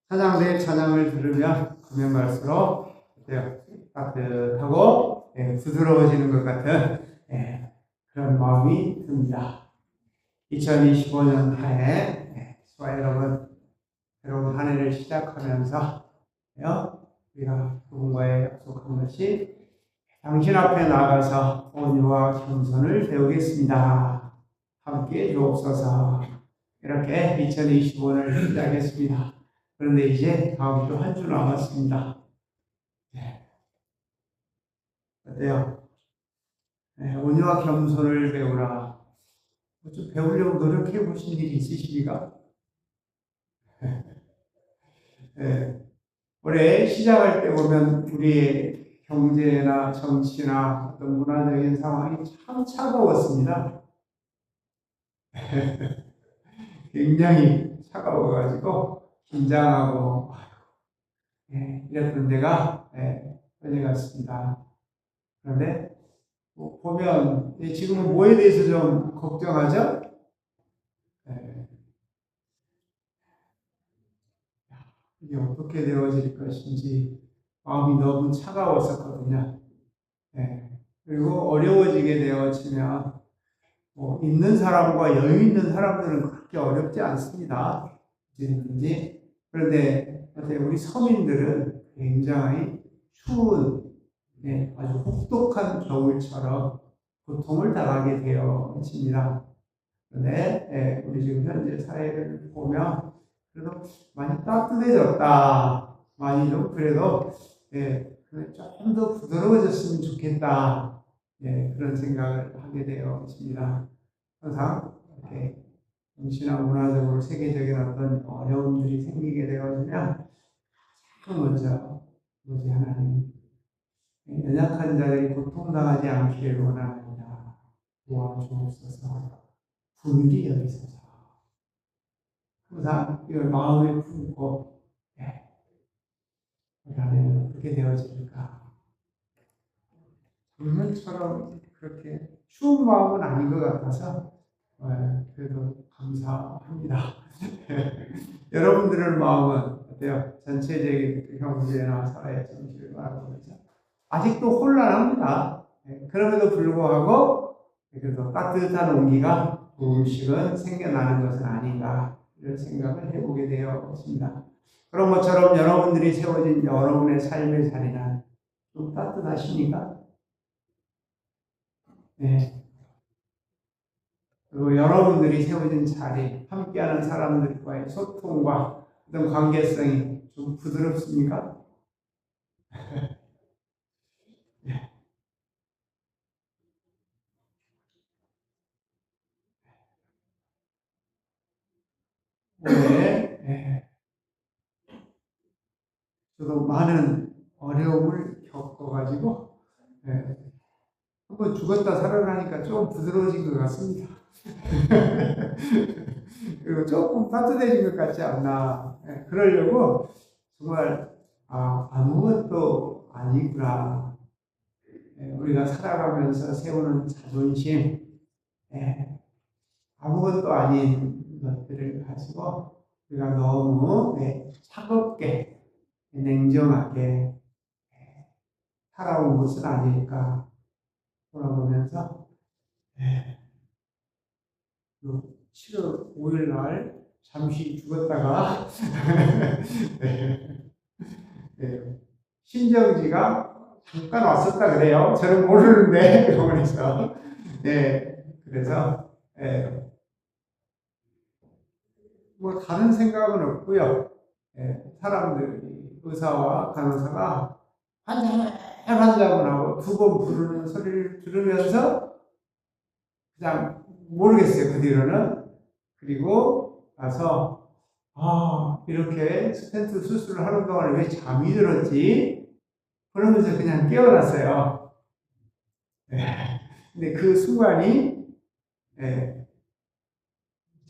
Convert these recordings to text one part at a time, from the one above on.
찬양대의 찬양을 들으면 가면 갈수록 따뜻하고 부드러워지는 것 같은 그런 마음이 듭니다. 2025년 한해 여러분 한 해를 시작하면서 우리가 누군가에 약속한 것이 당신 앞에 나가서 온유와 겸손을 배우겠습니다. 함께 주옵소서. 이렇게 2025년을 시작했습니다. 그런데 이제 다음 주 한 주 남았습니다. 어때요? 온유와 겸손을 배우라. 좀 배우려고 노력해 보신 일이 있으십니까? 올해 시작할 때 보면 우리의 경제나 정치나 어떤 문화적인 상황이 참 차가웠습니다. 굉장히 차가워가지고 긴장하고 이랬던 데가 어제 같습니다. 그런데 보면 지금은 뭐에 대해서 좀 걱정하죠? 이게 어떻게 되어질 것인지 마음이 너무 차가웠었거든요. 그리고 어려워지게 되어지면 있는 사람과 여유 있는 사람들은 그렇게 어렵지 않습니다. 그런데 우리 서민들은 굉장히 추운 아주 혹독한 겨울처럼 고통을 당하게 되어집니다. 그런데 우리 지금 현재 사회를 보면 그래도 많이 따뜻해졌다. 많이 좀 그래도 좀 더 부드러워졌으면 좋겠다. 그런 생각을 하게 되어집니다. 항상 이렇게 정치나 문화적으로 세계적인 어떤 어려움들이 생기게 되어지면 가장 먼저 우리 하나님 연약한 자들이 고통당하지 않기를 원합니다. 도와주옵소서. 분이 여기소서. 항상 이걸 마음에 품고 우리 하나님 어떻게 되어질까? 작년처럼 그렇게 추운 마음은 아닌 것 같아서 그래도 감사합니다. 여러분들의 마음은 어때요? 전체적인 경제나 사회 정치를 바라보면서 아직도 혼란합니다. 그럼에도 불구하고 그래도 따뜻한 온기가 조금씩은 생겨나는 것은 아닌가 이런 생각을 해보게 되었습니다. 그런 것처럼 여러분들이 세워진 여러분의 삶의 자리는 좀 따뜻하십니까? 그리고 여러분들이 세워진 자리, 함께하는 사람들과의 소통과 어떤 관계성이 좀 부드럽습니까? 저도 많은 어려움을 겪어가지고 한번 죽었다 살아나니까 좀 부드러워진 것 같습니다. 그리고 조금 따뜻해진 것 같지 않나. 그러려고 정말 아무것도 아니구나. 우리가 살아가면서 세우는 자존심, 아무것도 아닌 것들을 가지고 우리가 너무 차갑게 냉정하게 살아온 것은 아닐까 돌아보면서 7월 5일 날 잠시 죽었다가 신정지가 잠깐 왔었다 그래요. 저는 모르는데 병원에서 그래서 뭐 다른 생각은 없고요. 사람들이 의사와 간호사가 환자분하고 두 번 부르는 소리를 들으면서 그냥 모르겠어요. 그 뒤로는. 그리고 나서 이렇게 스텐트 수술을 하는 동안에 왜 잠이 들었지? 그러면서 그냥 깨어났어요. 근데 그 순간이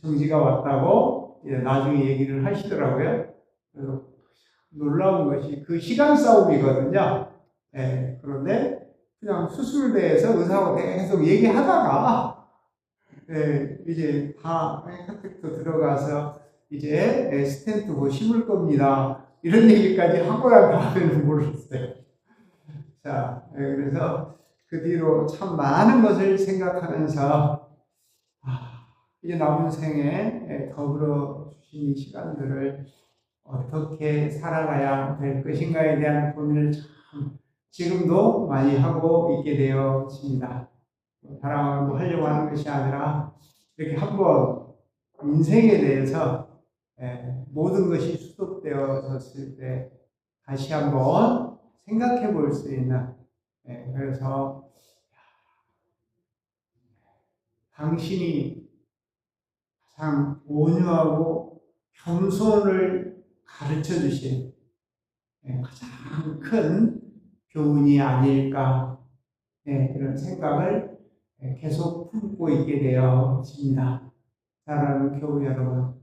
정지가 왔다고 나중에 얘기를 하시더라고요. 그래서 놀라운 것이 그 시간 싸움이거든요. 그런데 그냥 수술대에서 의사하고 계속 얘기하다가 이제 다 카테터 들어가서 이제 스텐트 뭐 심을 겁니다. 이런 얘기까지 하고 난 다음에는 모르겠어요. 자, 그래서 그 뒤로 참 많은 것을 생각하면서 이제 남은 생에 더불어 주신 이 시간들을 어떻게 살아가야 될 것인가에 대한 고민을 참 지금도 많이 하고 있게 되었습니다. 자랑을 뭐 하려고 하는 것이 아니라 이렇게 한번 인생에 대해서 모든 것이 수습되어졌을 때 다시 한번 생각해 볼 수 있는, 그래서 당신이 가장 온유하고 겸손을 가르쳐 주신 가장 큰 교훈이 아닐까, 그런 생각을 계속 품고 있게 되어집니다. 사랑하는 교우 여러분,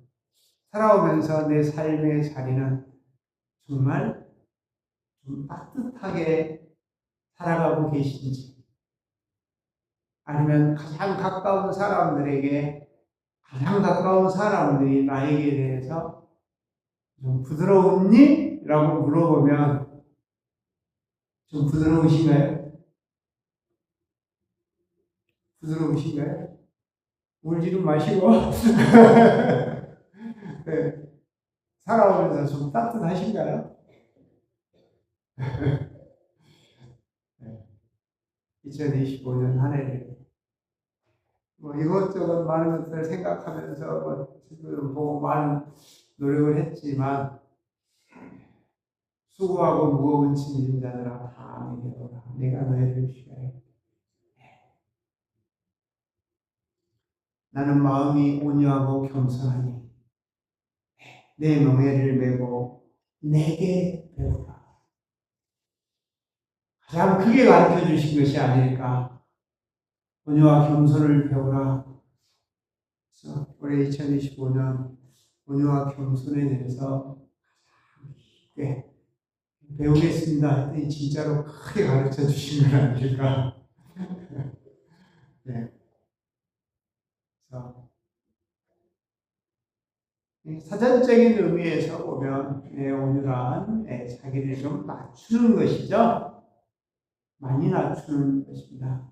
살아오면서 내 삶의 자리는 정말 좀 따뜻하게 살아가고 계신지, 아니면 가장 가까운 사람들에게, 가장 가까운 사람들이 나에게 대해서 좀 부드러웠니? 라고 물어보면 좀 부드러우신가요? 부드러우신가요? 울지는 마시고 네. 살아오면서 좀 따뜻하신가요? 2025년 한 해를 뭐 이것저것 많은 것들을 생각하면서 뭐 친구들 보고 많은 노력을 했지만, 수고하고 무거운 짐진 자들아 다 내게 오라. 내가 너희를 쉬게. 나는 마음이 온유하고 겸손하니 내 멍에를 메고 내게 배우라. 가장 크게 가르쳐 주신 것이 아닐까. 온유와 겸손을 배우라. 그래서 올해 2025년 온유와 겸손에 대해서 꽤 배우겠습니다 했더니 진짜로 크게 가르쳐 주신 건 아닐까. 네. 그래서 사전적인 의미에서 보면 온유란 자기를 좀 낮추는 것이죠. 많이 낮추는 것입니다.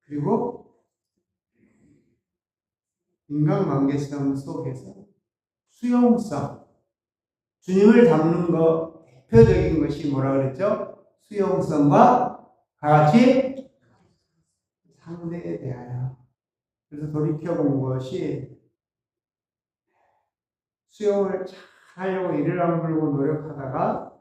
그리고 인간관계성 속에서 수용성, 주님을 닮는 것 대표적인 것이 뭐라 그랬죠? 수용성과 같이 상대에 대하여. 그래서 돌이켜본 것이 수용을 잘 하려고 이를 악물고 노력하다가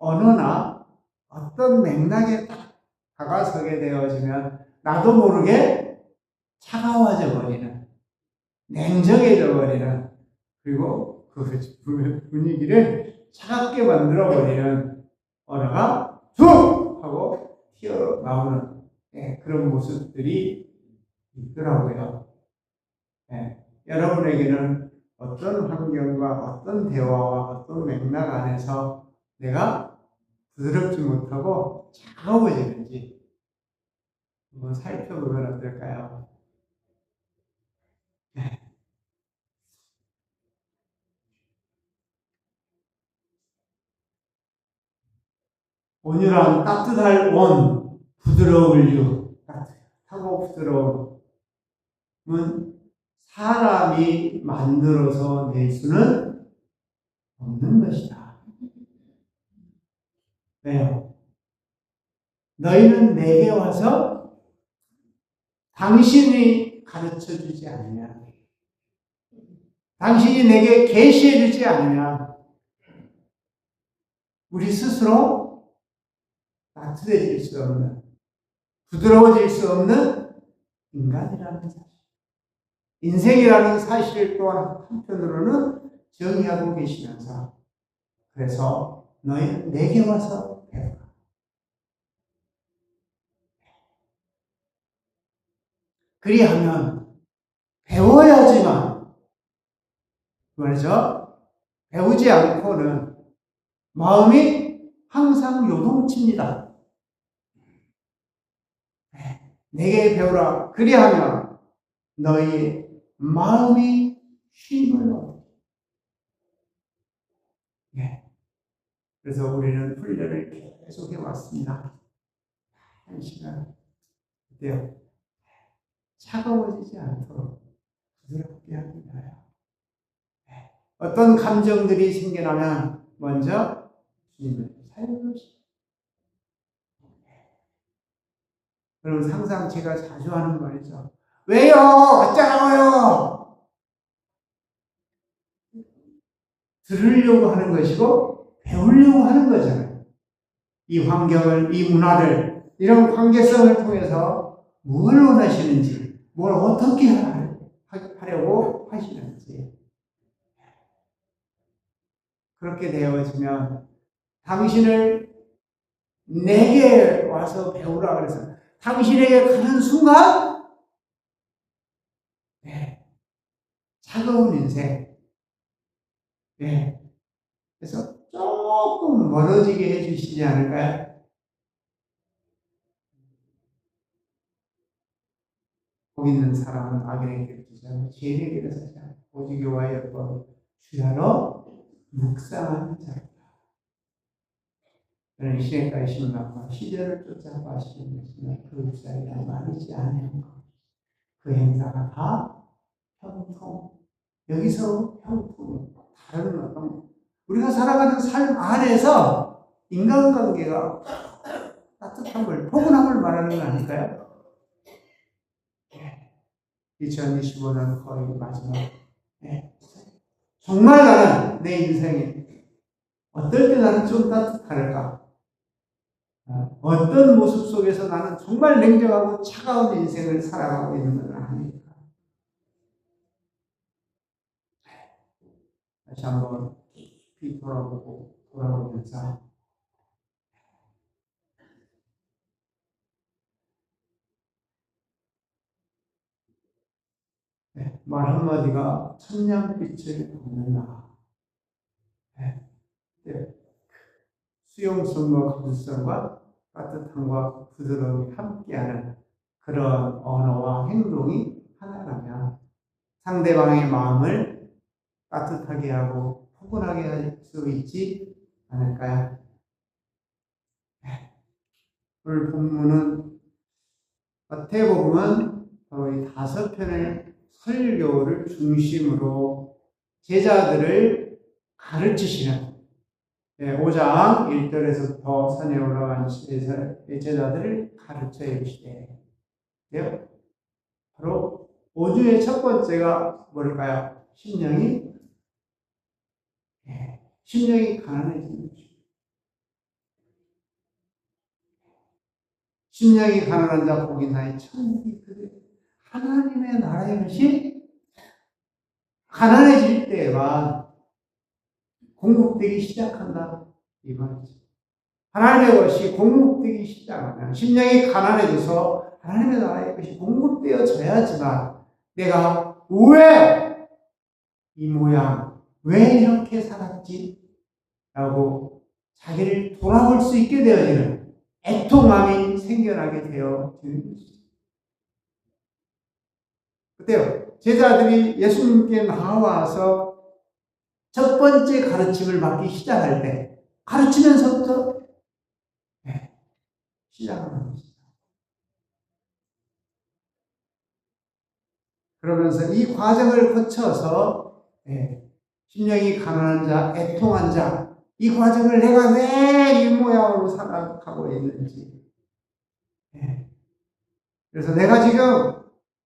어느나 어떤 맥락에 딱 다가서게 되어지면 나도 모르게 차가워져 버리는, 냉정해져 버리는, 그리고 그 분위기를 차갑게 만들어 버리는 언어가 툭 하고 튀어나오는 그런 모습들이 있더라고요. 여러분에게는 어떤 환경과 어떤 대화와 어떤 맥락 안에서 내가 부드럽지 못하고 차가워지는지 한번 살펴보면 어떨까요? 온유란 따뜻할 온, 부드러울 유, 따뜻하고 부드러움은 사람이 만들어서 낼 수는 없는 것이다. 왜요? 너희는 내게 와서 당신이 가르쳐 주지 않으면, 당신이 내게 계시해 주지 않으면 우리 스스로 따뜻해질 수 없는, 부드러워질 수 없는 인간이라는 사실, 인생이라는 사실 또한 한편으로는 정의하고 계시면서, 그래서 너희는 내게 와서 배워라. 그리하면 배워야지만, 말이죠. 배우지 않고는 마음이 항상 요동칩니다. 내게 배우라. 그리하면 너희 마음이 쉼을 얻어요. 예. 그래서 우리는 훈련을 계속 해왔습니다. 한 시간. 어때요? 차가워지지 않도록 부드럽게 합니다. 예. 어떤 감정들이 생겨나면 먼저 주님을 살려주십시오. 그럼 항상 제가 자주 하는 말이죠. 왜요? 어쩌라고요? 들으려고 하는 것이고 배우려고 하는 거잖아요. 이 환경을, 이 문화를, 이런 관계성을 통해서 뭘 원하시는지, 뭘 어떻게 하려고 하시는지. 그렇게 되어지면 당신을 내게 와서 배우라 그래서 당신에게 가는 순간 네, 차가운 인생 네, 그래서 조금 멀어지게 해주시지 않을까요? 복 있는 사람은 악인에게 주지 않고 죄인에게 사지 않고 오직 여호와의 법을 주야로 묵상하는 자라. 그는 시내가의 심각과 시절을 쫓아가 하시는 것이며 그 묵상이 말이지 않은 것. 그 행사가 다 형통. 여기서 형통. 다른 어떤 우리가 살아가는 삶 안에서 인간관계가 따뜻함을, 포근함을 말하는 거 아닐까요? 2025년 거의 마지막. 정말 나는 내 인생에 어떨 때 나는 좀 따뜻할까? 어떤 모습 속에서 나는 정말 냉정하고 차가운 인생을 살아가고 있는 건 아닐까? 다시 한번 깊이 돌아보면서 말 한마디가 천냥빛을 받는다. 수용성과 거듭성과 따뜻함과 부드러움이 함께하는 그런 언어와 행동이 하나라면 상대방의 마음을 따뜻하게 하고 포근하게 할 수 있지 않을까요? 오늘 본문은 마태복음은 바로 이 5편의 설교를 중심으로 제자들을 가르치시는 5장 1절에서부터 산에 올라간 제자들을 가르쳐 이르시되 바로 5주의 첫 번째가 뭘까요? 심령이 가난해지는 것입니다. 심령이 가난한 자 복이 나니 천국이 그들. 하나님의 나라의 것이 가난해질 때에만 공급되기 시작한다 이 말이죠. 하나님의 것이 공급되기 시작하면 심령이 가난해져서 하나님의 나라의 것이 공급되어져야지만 내가 왜 이 모양, 왜 이렇게 살았지? 라고 자기를 돌아볼 수 있게 되어지는 애통함이 생겨나게 되어지는 것이죠. 그때요, 제자들이 예수님께 나와서 첫 번째 가르침을 받기 시작할 때, 가르치면서부터 시작하는 것입니다. 그러면서 이 과정을 거쳐서 심령이 가난한 자, 애통한 자, 이 과정을 내가 왜 이 모양으로 살아가고 있는지. 그래서 내가 지금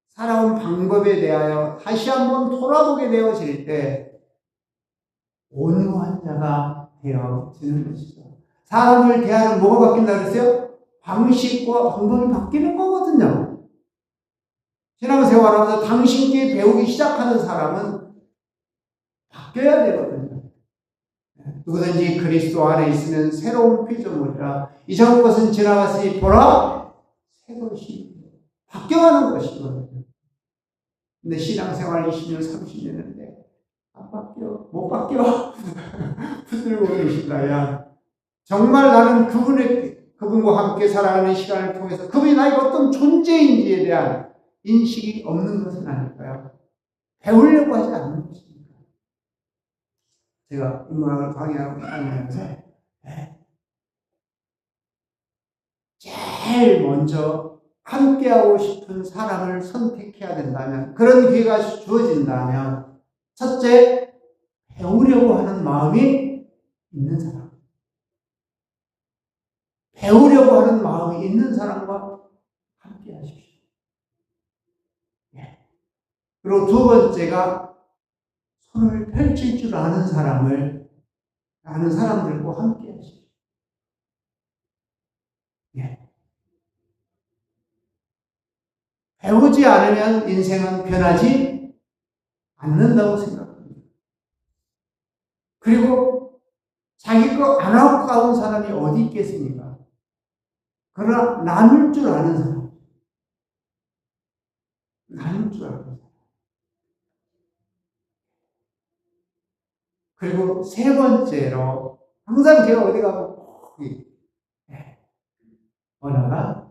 살아온 방법에 대하여 다시 한번 돌아보게 되어질 때 온유한 자가 되어지는 것이죠. 사람을 대하는 뭐가 바뀐다 그랬어요? 방식과 방법이 바뀌는 거거든요. 신앙생활하면서 당신께 배우기 시작하는 사람은 바뀌어야 되거든요. 누구든지 그리스도 안에 있으면 새로운 피조물이라 이전 것은 지나갔으니 보라 새 것이 바뀌어가는 것이거든요. 근데 신앙생활 20년, 30년 했는데 안 바뀌어, 못 바뀌어. 붙들고 계신다. 야, 정말 나는 그분과 함께 살아가는 시간을 통해서 그분이 나에게 어떤 존재인지에 대한 인식이 없는 것은 아닐까요? 배우려고 하지 않는 것입니다. 제가 인문학을 강의하면서 제일 먼저 함께하고 싶은 사람을 선택해야 된다면, 그런 기회가 주어진다면, 첫째, 배우려고 하는 마음이 있는 사람. 배우려고 하는 마음이 있는 사람과 함께 하십시오. 그리고 두 번째가 손을 펼칠 줄 아는 사람들과 함께 하십시오. 배우지 않으면 인생은 변하지 않는다고 생각합니다. 그리고 자기 거 안 하고 가온 사람이 어디 있겠습니까? 그러나 나눌 줄 아는 사람. 나눌 줄 아는 사람. 그리고 세 번째로, 항상 제가 어디 가고 꼭 언어가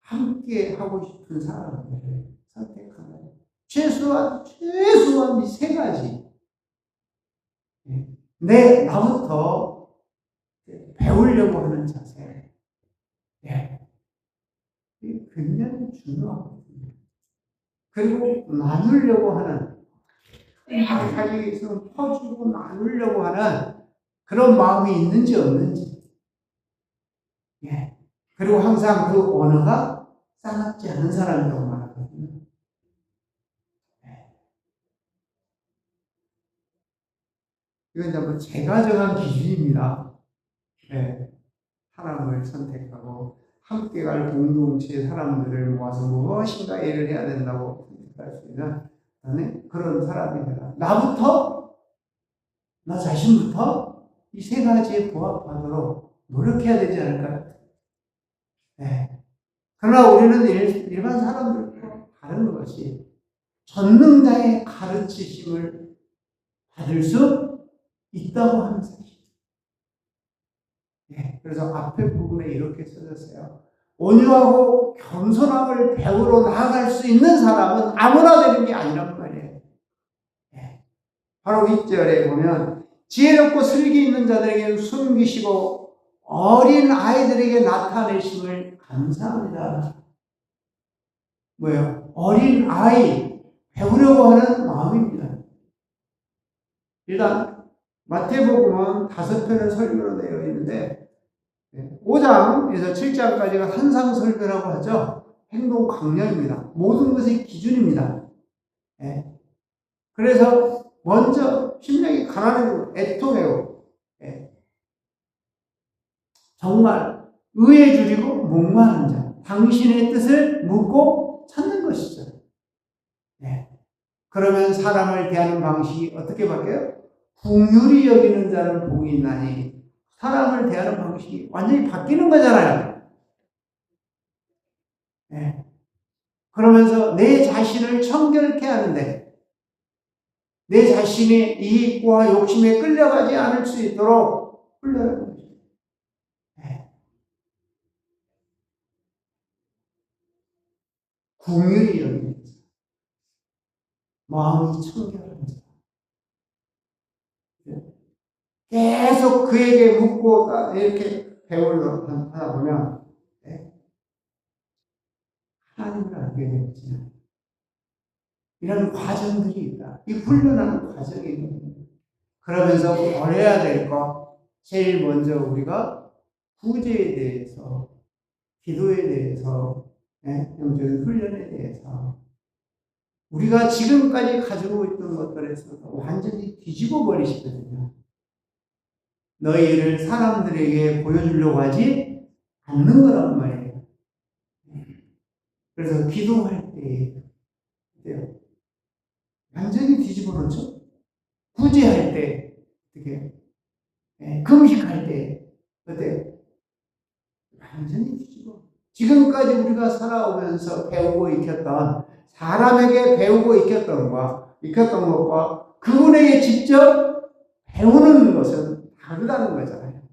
함께 하고 싶은 사람들을 선택하는 최소한 이 세 가지. 나부터 배우려고 하는 자세. 이게 굉장히 중요하거든요. 그리고 나누려고 하는, 자기에게 있으면 퍼주고 나누려고 하는 그런 마음이 있는지 없는지. 그리고 항상 그 언어가 싸납지 않은 사람이라고 말하거든요. 이건 뭐 제가 정한 기준입니다. 사람을 선택하고 함께 갈 공동체의 사람들을 모아서 무엇인가 일을 해야 된다고 생각할 수 있는 그런 사람이 되라. 나 자신부터 이 세 가지에 부합하도록 노력해야 되지 않을까요? 그러나 우리는 일반 사람들과 다른 것이 전능자의 가르치심을 받을 수 있다고 하는 사실. 그래서 앞에 부분에 이렇게 써졌어요. 온유하고 겸손함을 배우러 나아갈 수 있는 사람은 아무나 되는 게 아니란 말이에요. 바로 2절에 보면 지혜롭고 슬기 있는 자들에게 숨기시고 어린 아이들에게 나타내심을 감사합니다. 뭐예요? 어린 아이, 배우려고 하는 마음입니다. 일단 마태복음은 5편의 설교로 되어 있는데 5장에서 7장까지가 산상설교라고 하죠. 행동 강령입니다. 모든 것의 기준입니다. 그래서 먼저 심령이 가난하고 애통해요. 정말 의에 줄이고 목마른 자, 당신의 뜻을 묻고 찾는 것이죠. 그러면 사람을 대하는 방식이 어떻게 바뀌어요? 긍휼히 여기는 자는 복이 있나니. 사람을 대하는 방식이 완전히 바뀌는 거잖아요. 그러면서 내 자신을 청결케 하는데, 내 자신의 이익과 욕심에 끌려가지 않을 수 있도록 훈련하는 거죠. 긍휼히 여기는 자, 마음이 청결한 자. 계속 그에게 묻고 이렇게 배우려 하다 보면 하나님을 알게 되지만 이런 과정들이 있다. 이 훈련하는 과정이 있거든요. 그러면서 버려야 될 것, 제일 먼저 우리가 구제에 대해서, 기도에 대해서, 영적인 훈련에 대해서 우리가 지금까지 가지고 있던 것들에서 완전히 뒤집어 버리시거든요. 너희를 사람들에게 보여주려고 하지 않는 거란 말이에요. 그래서 기도할 때 완전히 뒤집어 놓죠. 구제할 때 어떻게, 금식할 때 어때? 완전히 뒤집어. 지금까지 우리가 살아오면서 배우고 익혔던, 사람에게 배우고 익혔던 것과 그분에게 직접 배우는 것은 다르다는 거잖아요.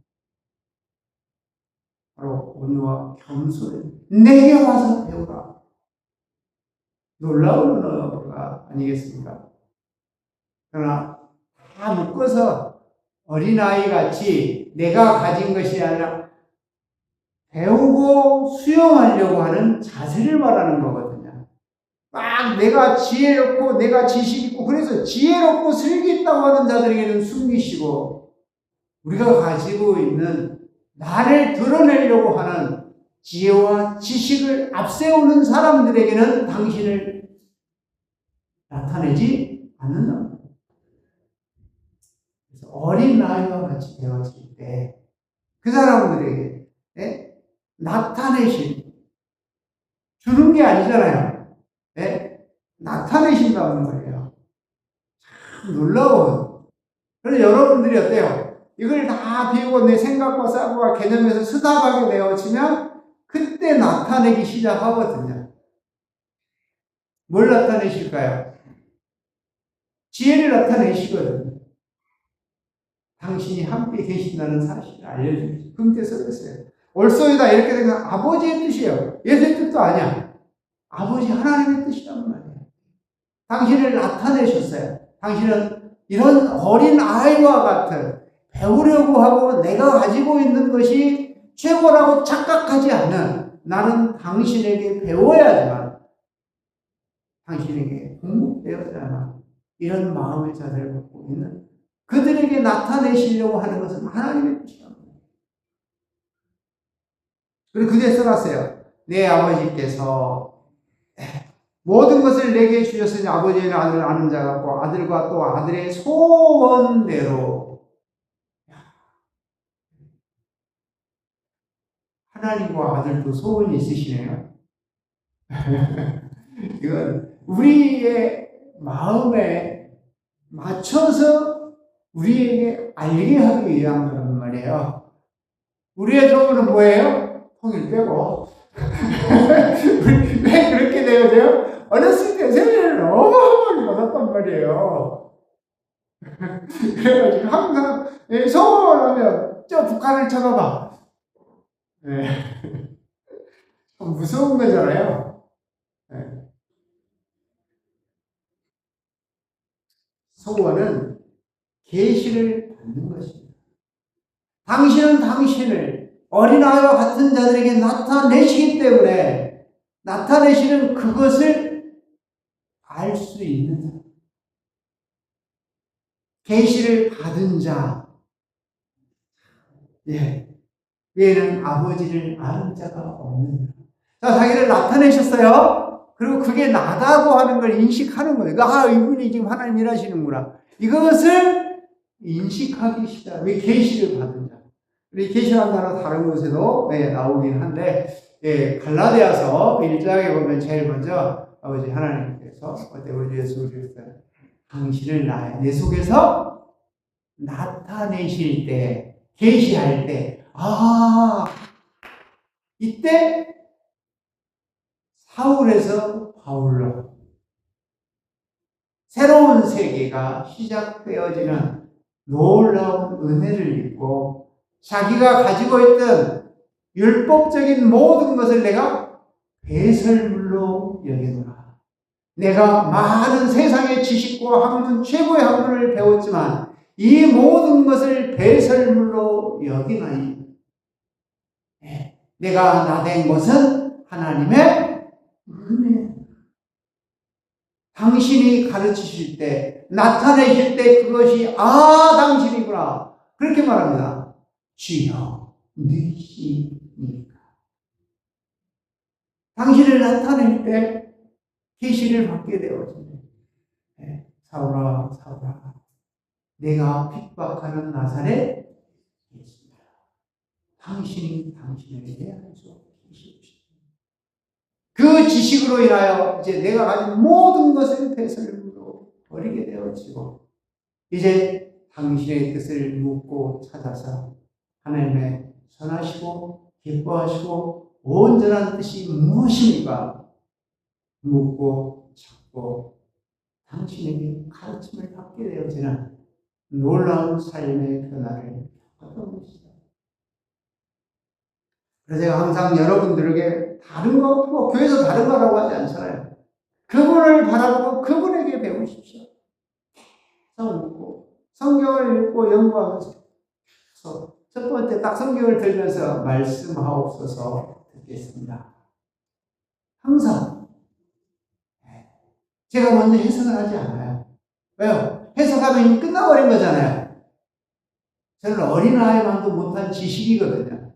바로 온유와 겸손을 내게 와서 배우라. 놀라운 언어가 아니겠습니까? 그러나 다 묶어서 어린아이 같이 내가 가진 것이 아니라 배우고 수용하려고 하는 자세를 말하는 거거든요. 막 내가 지혜롭고 내가 지식 있고 그래서 지혜롭고 슬기 있다고 하는 자들에게는 숨기시고 우리가 가지고 있는 나를 드러내려고 하는 지혜와 지식을 앞세우는 사람들에게는 당신을 나타내지 않는다. 그래서 어린 아이와 같이 되어질 때 그 사람들에게 나타내신 주는 게 아니잖아요. 나타내신다는 거예요. 참 놀라운. 그래서 여러분들이 어때요? 이걸 다 비우고 내 생각과 사고와 개념에서 수답하게 되어지면 그때 나타내기 시작하거든요. 뭘 나타내실까요? 지혜를 나타내시거든요. 당신이 함께 계신다는 사실을 알려주십시오. 그때 써졌어요. 올소이다 이렇게 되면 아버지의 뜻이에요. 예수의 뜻도 아니야. 아버지 하나님의 뜻이란 말이에요. 당신을 나타내셨어요. 당신은 이런 어린 아이와 같은 배우려고 하고 내가 가지고 있는 것이 최고라고 착각하지 않는 나는 당신에게 배워야지만 당신에게 공급되어야만 이런 마음의 자세를 갖고 있는 그들에게 나타내시려고 하는 것은 하나님의 뜻이라고. 그리고 그게 써놨어요. 내 아버지께서 모든 것을 내게 주셨으니 아버지의 아들을 아는 자 같고 아들과 또 아들의 소원대로 하나님과 아들도 소원이 있으시네요. 이건 우리의 마음에 맞춰서 우리에게 알게 하기 위한 거란 말이에요. 우리의 소원은 뭐예요? 통일 빼고. 왜 그렇게 되어져요? 어렸을 때 세례를 어마어마하게 받았단 말이에요. 그래가지고 항상 소원하면 저 북한을 쳐다봐. 네. 좀 무서운 거잖아요. 네. 소원은 계시를 받는 것입니다. 당신은 당신을 어린아이와 같은 자들에게 나타내시기 때문에 나타내시는 그것을 알 수 있는 자. 계시를 받은 자. 예. 외에는 아버지를 아는 자가 없는 자. 자기를 나타내셨어요. 그리고 그게 나다고 하는 걸 인식하는 거예요. 아, 이분이 지금 하나님 일하시는구나. 이것을 인식하기 시작. 왜 계시를 받은 자. 우리 계시라는 단어 다른 곳에도 나오긴 한데, 갈라디아서 1장에 보면 제일 먼저 아버지 하나님께서 우리 예수 그리스도 당신을 내 속에서 나타내실 때, 계시할 때, 이때 사울에서 바울로 새로운 세계가 시작되어지는 놀라운 은혜를 입고 자기가 가지고 있던 율법적인 모든 것을 내가 배설물로 여기노라. 내가 많은 세상의 지식과 학문, 최고의 학문을 배웠지만 이 모든 것을 배설물로 여기나니 내가 나된 것은 하나님의 은혜. 당신이 가르치실 때, 나타내실 때 그것이 당신이구나. 그렇게 말합니다. 주여, 네시니까. 당신을 나타낼 때 계시를 받게 되어집니다. 사울아, 사울아, 내가 핍박하는 나사렛 예수다. 당신이 당신에게 대하여서 계시옵시다. 그 지식으로 인하여 이제 내가 가진 모든 것을 배설물로 버리게 되어지고 이제 당신의 뜻을 묻고 찾아서 하나님의 선하시고 기뻐하시고 온전한 뜻이 무엇입니까? 묻고 찾고 당신에게 가르침을 받게 되어지는 놀라운 삶의 변화를 얻은 것이다. 그래서 제가 항상 여러분들에게 다른 거, 교회에서 다른 거라고 하지 않잖아요. 그분을 바라보고 그분에게 배우십시오. 성경을 읽고 연구하면서 첫 번째 딱 성경을 들면서 말씀하옵소서 듣겠습니다. 항상 제가 먼저 해석을 하지 않아요. 왜요? 해석하면 이미 끝나버린 거잖아요. 저는 어린아이만도 못한 지식이거든요.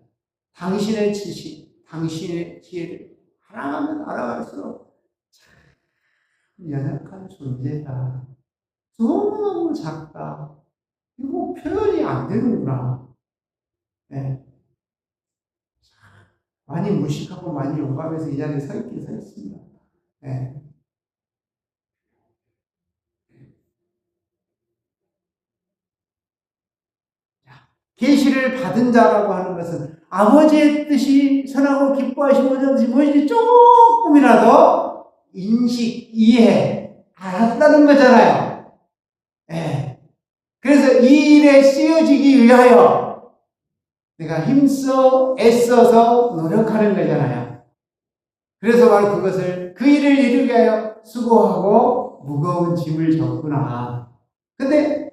당신의 지식, 당신의 지혜를 알아가면 알아갈수록 참 연약한 존재다. 너무너무 작다. 이거 표현이 안 되는구나. 네. 많이 무식하고 많이 용감해서 이 자리에 서 있긴 서 있습니다. 네. 계시를 받은 자라고 하는 것은 아버지의 뜻이 선하고 기뻐하시고 무엇인지 조금이라도 인식, 이해, 알았다는 거잖아요. 네. 그래서 이 일에 쓰여지기 위하여 내가 힘써 애써서 노력하는 거잖아요. 그래서 바로 그것을 그 일을 이루기 위하여 수고하고 무거운 짐을 졌구나. 근데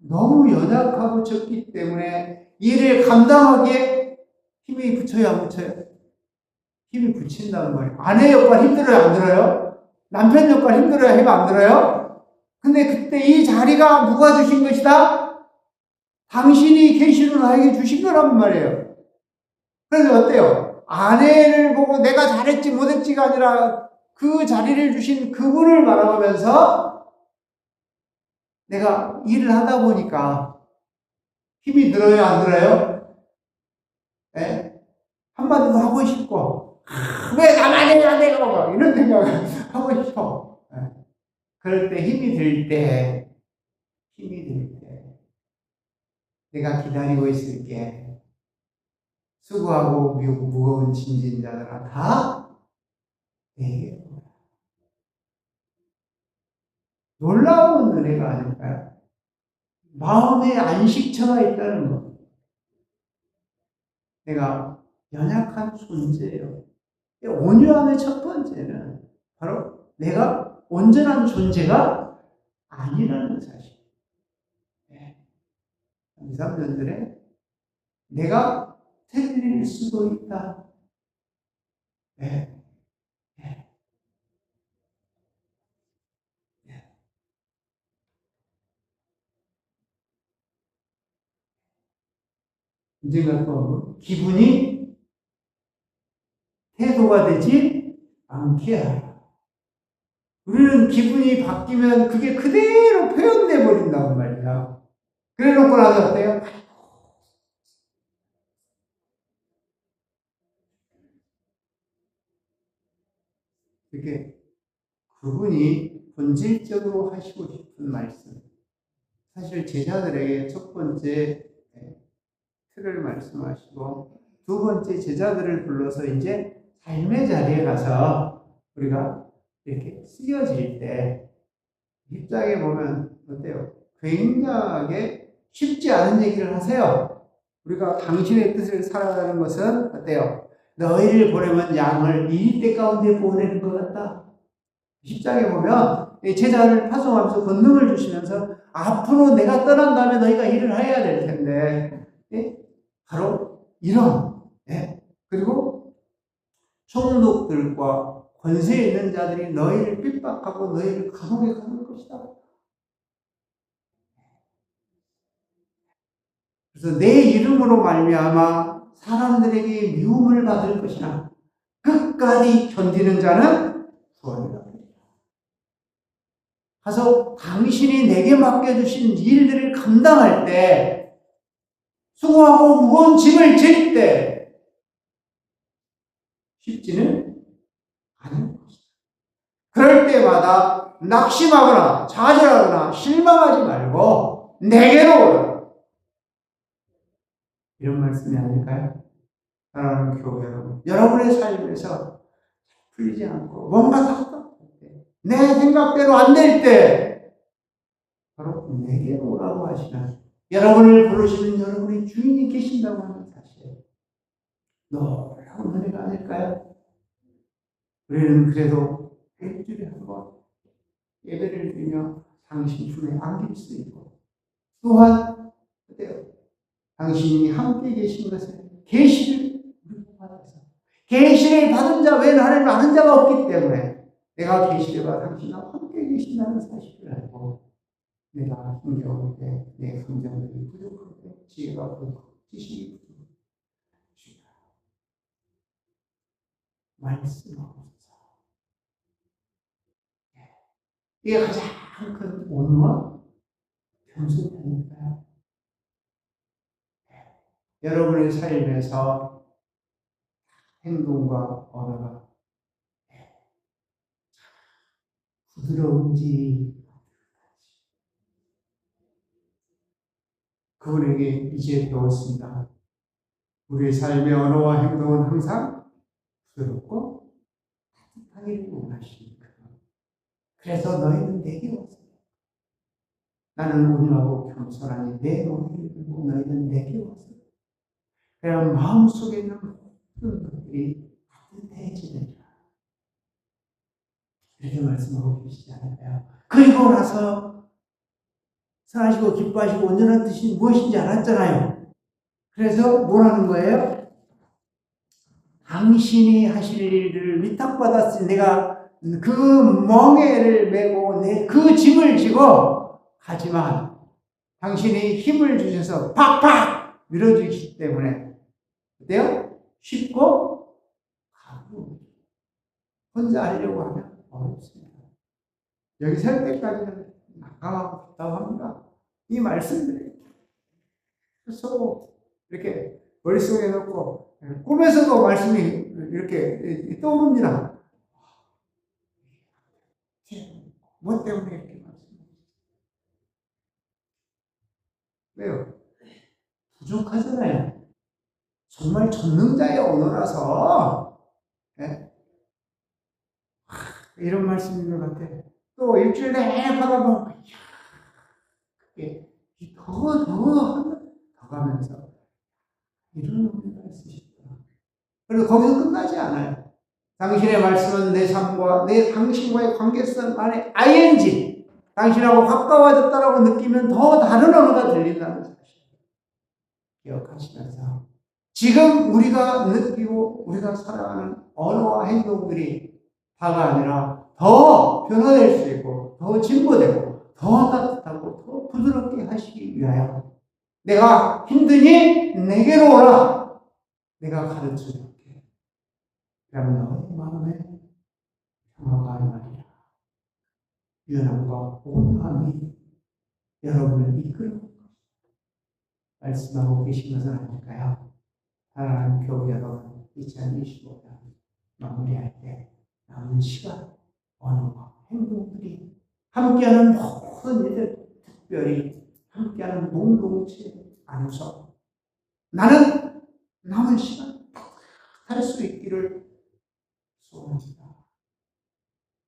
너무 연약하고 적기 때문에 일을 감당하기에 힘이 붙여요, 안 붙여요? 힘이 붙인다는 말이에요. 아내 역할 힘들어요, 안 들어요? 남편 역할 힘들어요, 힘 안 들어요? 근데 그때 이 자리가 누가 주신 것이다? 당신이 계시로 나에게 주신 거란 말이에요. 그래서 어때요? 아내를 보고 내가 잘했지 못했지가 아니라 그 자리를 주신 그분을 바라보면서 내가 일을 하다 보니까 힘이 들어요, 안 들어요? 네? 한마디 더 하고 싶고, 왜 나만 해야 되고, 이런 생각을 하고 싶어. 네. 그럴 때 힘이 들 때, 내가 기다리고 있을게. 수고하고 무거운 짐진 자들아, 다 내게 오라. 놀라운 은혜가 아닐까요? 마음에 안식처가 있다는 것. 내가 연약한 존재예요. 온유함의 첫 번째는 바로 내가 온전한 존재가 아니라는 사실. 2, 3년 전에 내가 틀릴 수도 있다. 네. 네. 네. 언젠가 또 기분이 태도가 되지 않게 하라. 우리는 기분이 바뀌면 그게 그대로 표현돼 버린다고 말이야. 그래 놓고 나서 어때요? 이렇게 그분이 본질적으로 하시고 싶은 말씀. 사실 제자들에게 첫 번째 틀을 말씀하시고 두 번째 제자들을 불러서 이제 삶의 자리에 가서 우리가 이렇게 쓰여질 때 입장에 보면 어때요? 굉장하게 쉽지 않은 얘기를 하세요. 우리가 당신의 뜻을 살아가는 것은 어때요? 너희를 보내면 양을 이리떼 가운데 보내는 것 같다. 10장에 보면 제자를 파송하면서 권능을 주시면서 앞으로 내가 떠난 다음에 너희가 일을 해야 될 텐데 바로 이런 그리고 총독들과 권세에 있는 자들이 너희를 핍박하고 너희를 감옥에 가둘 것이다. 그래서 내 이름으로 말미암아 사람들에게 미움을 받을 것이나 끝까지 견디는 자는 구원이다. 가서 당신이 내게 맡겨주신 일들을 감당할 때 수고하고 무거운 짐을 질 때 쉽지는 않을 것이다. 그럴 때마다 낙심하거나 좌절하거나 실망하지 말고 내게로 오라. 이런 말씀이 아닐까요? 사랑하는 교회 여러분, 여러분의 삶에서 풀리지 않고 뭔가 답답할 때, 내 생각대로 안 될 때 바로 내게로 오라고 하시는 여러분을 부르시는 여러분의 주인이 계신다고 하는 사실, 놀라운 은혜가 아닐까요? 우리는 그래도 일주일에 한 번 예배를 드리며 당신 품에 안길 수 있고, 또한 어때요? 당신이 함께 계신 것을 계시를 우리가 받아서, 계시를 받은 자 외에는 하나님을 아는 자가 없기 때문에 내가 계시를 받아 당신과 함께 계신다는 사실을 알고, 내가 힘겨울 때 내 감정들이 부족할 때 지혜가 부족하고 지식이 부족하고 말씀하옵소서. 이게 가장 큰 온유와 겸손이 아닐까요? 여러분의 삶에서 행동과 언어가 부드러운지 그분에게 이제 배웠습니다. 우리의 삶의 언어와 행동은 항상 부드럽고 따뜻하기를 원하십니까? 그래서 너희는 내게 오세요. 나는 온유하고 겸손하니 내 머리를 들고 너희는 내게 오세요. 그럼 마음속에 있는 모든 것들이 따뜻해지느니라. 이렇게 말씀하고 계시지 않을까요? 그리고 나서 선하시고 기뻐하시고 온전한 뜻이 무엇인지 알았잖아요. 그래서 뭐라는 거예요? 당신이 하실 일을 위탁받았으니 내가 그 멍에를 메고 그 짐을 지고 하지만 당신이 힘을 주셔서 팍팍 밀어주시기 때문에 어때요? 쉽고 가부 혼자 하려고 하면 어렵습니다. 여기 살 때까지는 낙감하고 싶다고 합니다. 이 말씀들이 그래서 이렇게 머릿속에 넣고 꿈에서도 말씀이 이렇게 떠오릅니다. 뭐 때문에 이렇게 말씀해요? 왜요? 부족하잖아요. 정말 전능자의 언어라서 이런 말씀인 것 같아. 또 일주일 내내 받아보면 그게 더 가면서 이런 의미가 있으시다. 그래서 거기서 끝나지 않아요. 당신의 말씀은 내 삶과 당신과의 관계성 안에 ing 당신하고 가까워졌다라고 느끼면 더 다른 언어가 들린다는 사실 기억하시면서 지금 우리가 느끼고 우리가 살아가는 언어와 행동들이 다가 아니라 더 변화될 수 있고 더 진보되고 더 따뜻하고 더 부드럽게 하시기 위하여 내가 힘드니 내게로 오라. 내가 가르쳐줄게. 그러면 너의 마음에 평화가 임하리라. 유연함과 온유함이 여러분을 이끌어 말씀하고 계신 것은 아닐까요? 사랑하는 교우 여러분, 2025년 마무리할 때 남은 시간, 언어와 행동들이 함께하는 모든 일들, 특별히 함께하는 공동체 안에서 나는 남은 시간 할 수 있기를 소원합니다.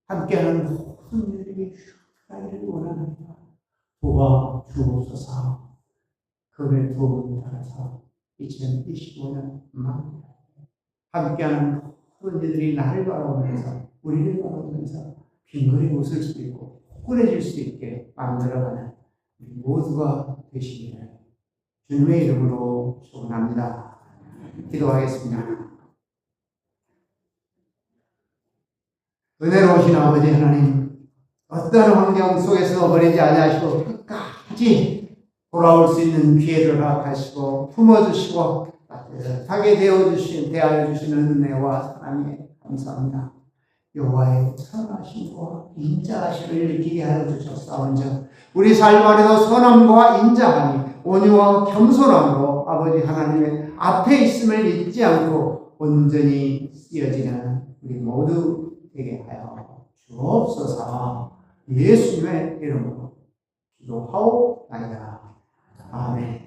함께하는 모든 일들이 하기를 원합니다. 도와주옵소서. 그분의 도움을 따라서 2025년 마무리할 때 함께하는 모든 일들이 나를 바라보면서 우리를 바라보면서 빙그레 웃을 수 있고 포근해질 수 있게 만들어가는 우리 모두가 되시기를 주님의 이름으로 축원합니다. 기도하겠습니다. 은혜로우신 아버지 하나님, 어떤 환경 속에서 버리지 아니하시고 끝까지 돌아올 수 있는 기회를 허락하시고 품어주시고 따뜻하게 대하여 주시는 은혜와 사랑에 감사합니다. 여호와의 선하심과 인자하심을 느끼게 하여 주셨사온즉 우리 삶 안에서 선함과 인자함이 온유와 겸손함으로 아버지 하나님의 앞에 있음을 잊지 않고 온전히 쓰여지는 우리 모두 되게 하여 주옵소서. 예수님의 이름으로 기도하옵나이다. 아멘.